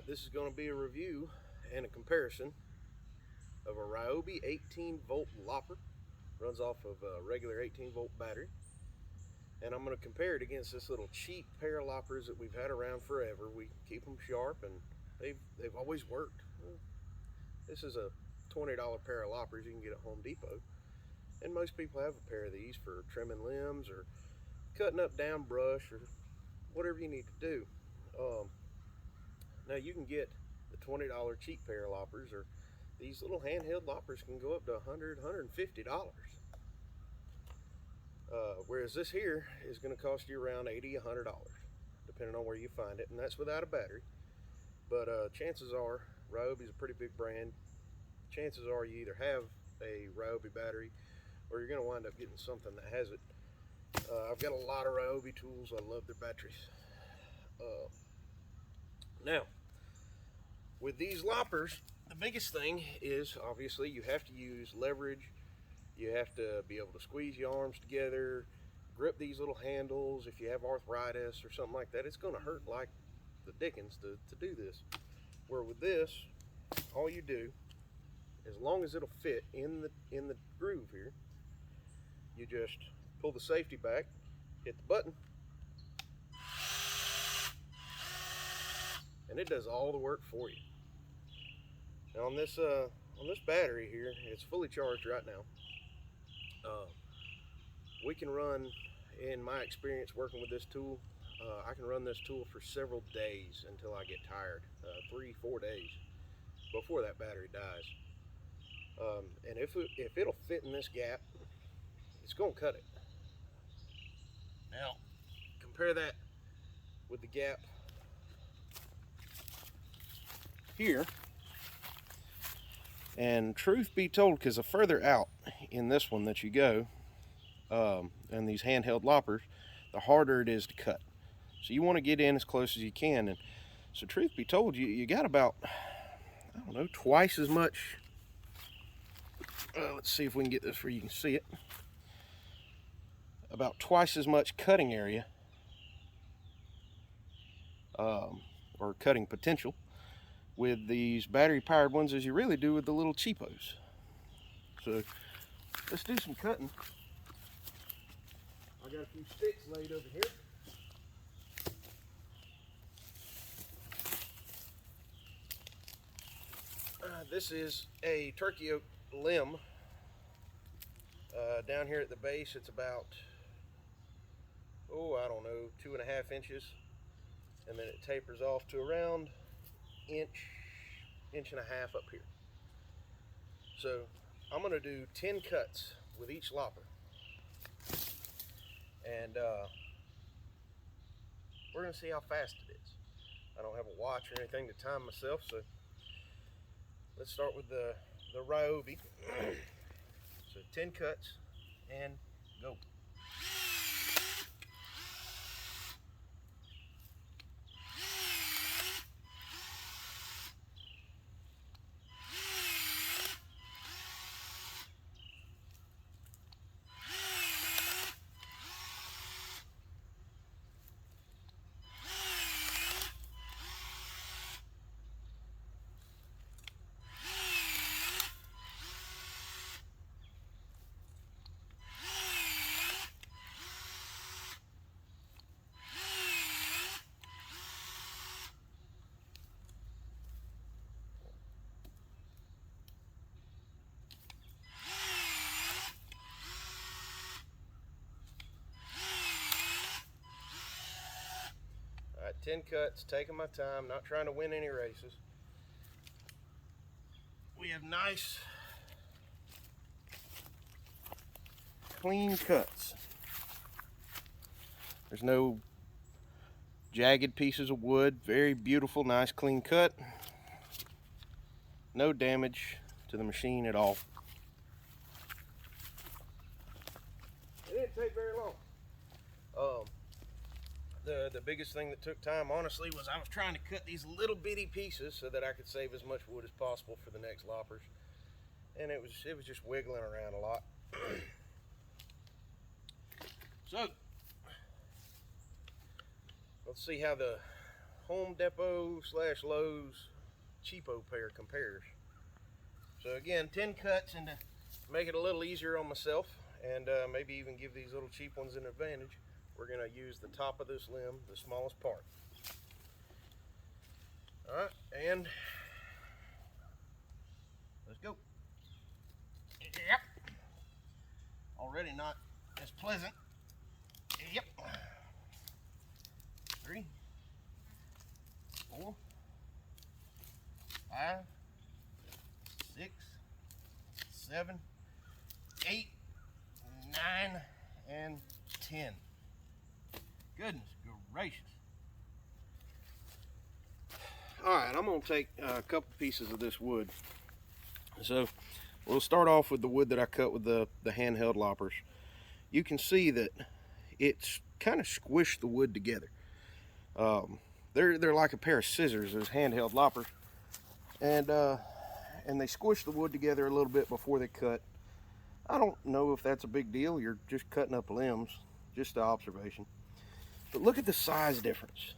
Alright, this is going to be a review and a comparison of a Ryobi 18 volt lopper. Runs off of a regular 18 volt battery. And I'm going to compare it against this little cheap pair of loppers that we've had around forever. We keep them sharp and they've always worked. This is a $20 pair of loppers you can get at Home Depot. And most people have a pair of these for trimming limbs or cutting up down brush or whatever you need to do. Now you can get the $20 cheap pair of loppers, or these little handheld loppers can go up to $100, $150. Whereas this here is going to cost you around $80, $100, depending on where you find it, and that's without a battery. But chances are, Ryobi is a pretty big brand. Chances are you either have a Ryobi battery or you're going to wind up getting something that has it. I've got a lot of Ryobi tools. I love their batteries. Now, with these loppers, the biggest thing is obviously you have to use leverage. You have to be able to squeeze your arms together, grip these little handles. If you have arthritis or something like that, it's going to hurt like the dickens to do this. Where with this, all you do, as long as it'll fit in the groove here, you just pull the safety back, hit the button, and it does all the work for you. Now on this battery here, it's fully charged right now. We can run, in my experience working with this tool, I can run this tool for several days until I get tired, 3-4 days before that battery dies. And if it'll fit in this gap, it's going to cut it. Now compare that with the gap here, and truth be told, because the further out in this one that you go, and these handheld loppers, the harder it is to cut. So you want to get in as close as you can, and so truth be told, you got about, I don't know, twice as much. Let's see if we can get this where you can see it. About twice as much cutting area, or cutting potential, with these battery powered ones as you really do with the little cheapos. So let's do some cutting. I got a few sticks laid over here. This is a turkey oak limb. Down here at the base, it's about, I don't know, 2.5 inches, and then it tapers off to around inch and a half up here. So I'm going to do 10 cuts with each lopper, and we're going to see how fast it is. I don't have a watch or anything to time myself, so let's start with the Ryobi. So 10 cuts and go. Alright, 10 cuts, taking my time, not trying to win any races. We have nice, clean cuts. There's no jagged pieces of wood. Very beautiful, nice, clean cut. No damage to the machine at all. It didn't take very long. The biggest thing that took time, honestly, was I was trying to cut these little bitty pieces so that I could save as much wood as possible for the next loppers, and it was just wiggling around a lot. So let's see how the Home Depot / Lowe's cheapo pair compares. So again, 10 cuts, and to make it a little easier on myself, and maybe even give these little cheap ones an advantage, we're going to use the top of this limb, the smallest part. Alright, and let's go. Yep. Already not as pleasant. Yep. 3, 4, 5, 6, 7, 8, 9, and 10. Goodness gracious. Alright, I'm going to take a couple pieces of this wood. So we'll start off with the wood that I cut with the handheld loppers. You can see that it's kind of squished the wood together. They're like a pair of scissors, those handheld loppers, and they squish the wood together a little bit before they cut. I don't know if that's a big deal. You're just cutting up limbs, just an observation. But look at the size difference.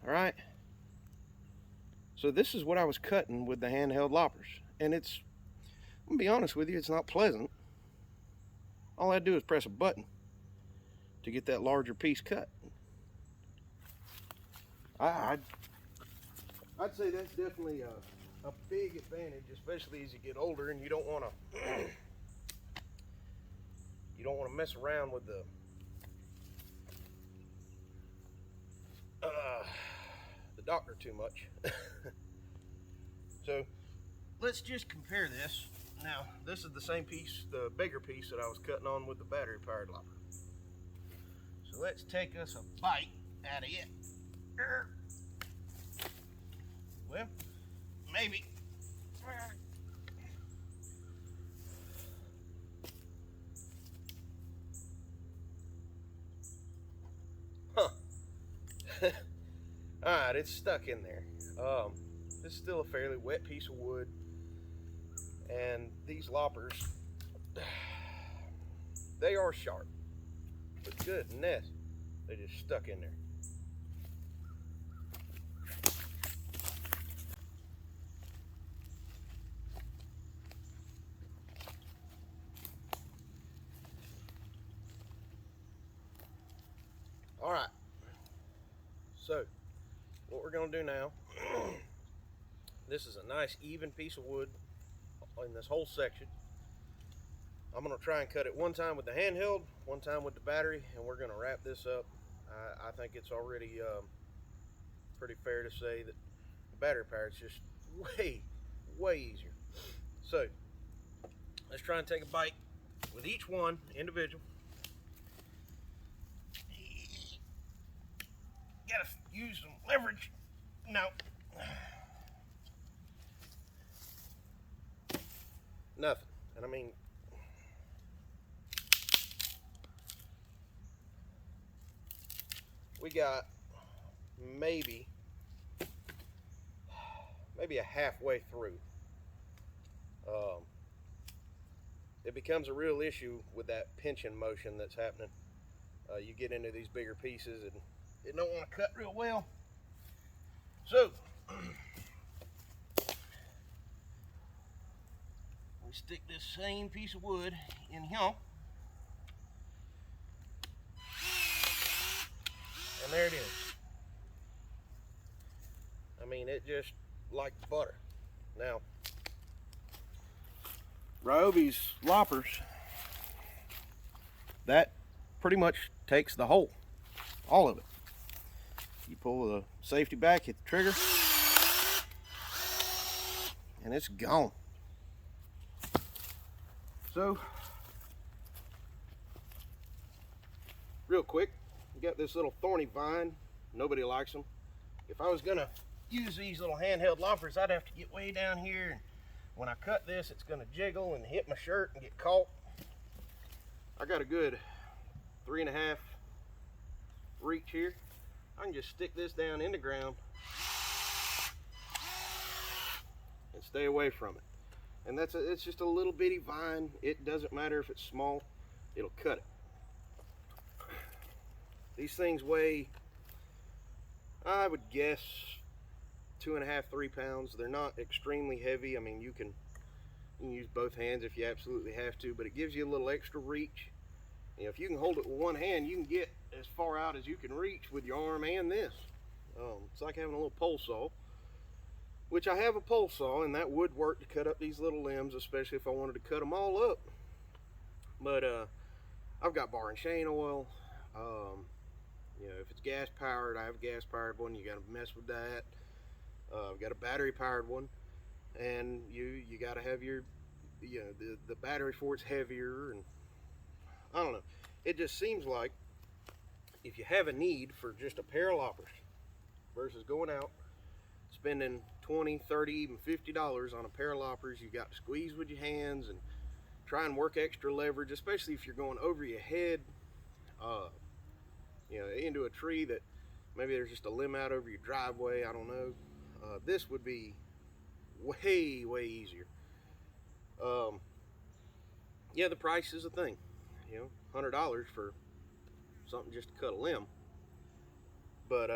All right. So this is what I was cutting with the handheld loppers, and I'm gonna be honest with you, it's not pleasant. All I do is press a button to get that larger piece cut. I'd say that's definitely a big advantage, especially as you get older and you don't want to mess around with the doctor too much. So let's just compare this. Now this is the same piece, the bigger piece that I was cutting on with the battery powered lopper. So let's take us a bite out of it. Well, maybe. Huh. Alright, it's stuck in there. This is still a fairly wet piece of wood, and these loppers, they are sharp, but goodness, they just stuck in there. All right, so what we're going to do now, this is a nice even piece of wood in this whole section. I'm going to try and cut it one time with the handheld, one time with the battery, and we're going to wrap this up. I think it's already pretty fair to say that the battery powered is just way easier. So let's try and take a bite with each one individual. Gotta use some leverage. No. Nothing. And I mean, we got maybe a halfway through. It becomes a real issue with that pinching motion that's happening. You get into these bigger pieces and it don't want to cut real well. So we stick this same piece of wood in here, and there it is. I mean, it just like butter. Now, Ryobi's loppers, that pretty much takes the whole, all of it. You pull the safety back, hit the trigger, and it's gone. So, real quick, you got this little thorny vine. Nobody likes them. If I was gonna use these little handheld loppers, I'd have to get way down here, and when I cut this, it's gonna jiggle and hit my shirt and get caught. I got a good 3.5 reach here. I can just stick this down in the ground and stay away from it. And it's just a little bitty vine. It doesn't matter if it's small, it'll cut it. These things weigh, I would guess, 2.5, 3 pounds. They're not extremely heavy. I mean, you can use both hands if you absolutely have to, but it gives you a little extra reach. You know, if you can hold it with one hand, you can get as far out as you can reach with your arm and this. It's like having a little pole saw, which I have a pole saw, and that would work to cut up these little limbs, especially if I wanted to cut them all up. But I've got bar and chain oil. You know, if it's gas powered, I have a gas powered one. You got to mess with that. I've got a battery powered one, and you got to have your, you know, the battery for it's heavier, and I don't know. It just seems like if you have a need for just a pair of loppers versus going out spending $20, $30, even $50 on a pair of loppers, you got to squeeze with your hands and try and work extra leverage, especially if you're going over your head, you know, into a tree that maybe there's just a limb out over your driveway. I don't know. This would be way easier. Yeah, the price is a thing. You know, $100 for something just to cut a limb, but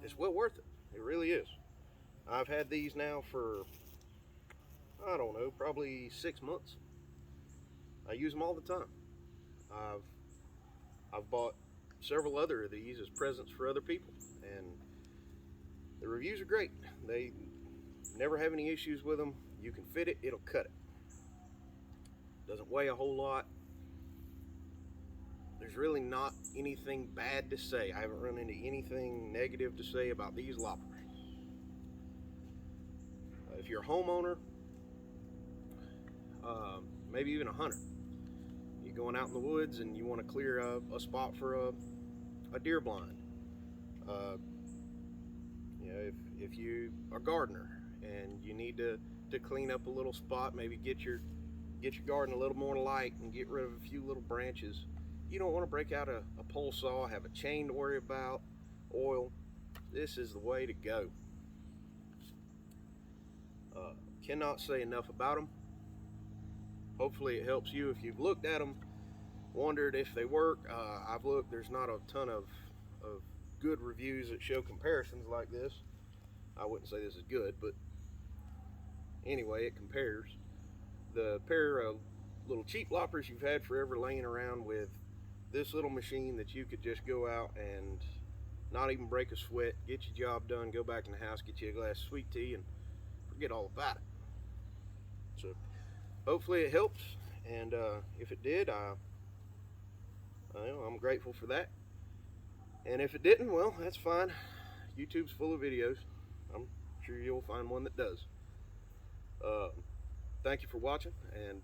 it's well worth it. It really is. I've had these now for, I don't know, probably 6 months. I use them all the time. I've bought several other of these as presents for other people, and the reviews are great. They never have any issues with them. You can fit it, it'll cut it. Doesn't weigh a whole lot. There's really not anything bad to say. I haven't run into anything negative to say about these loppers. If you're a homeowner, maybe even a hunter, you're going out in the woods and you want to clear a spot for a deer blind. You know, if you are a gardener and you need to clean up a little spot, maybe get your garden a little more light and get rid of a few little branches. You don't want to break out a pole saw, have a chain to worry about, oil. This is the way to go. Cannot say enough about them. Hopefully it helps you. If you've looked at them, wondered if they work, I've looked. There's not a ton of good reviews that show comparisons like this. I wouldn't say this is good, but anyway, it compares. The pair of little cheap loppers you've had forever laying around with this little machine that you could just go out and not even break a sweat, get your job done, go back in the house, get you a glass of sweet tea, and forget all about it. So hopefully it helps, and if it did, I'm grateful for that. And if it didn't, well, that's fine. YouTube's full of videos. I'm sure you'll find one that does. Thank you for watching, and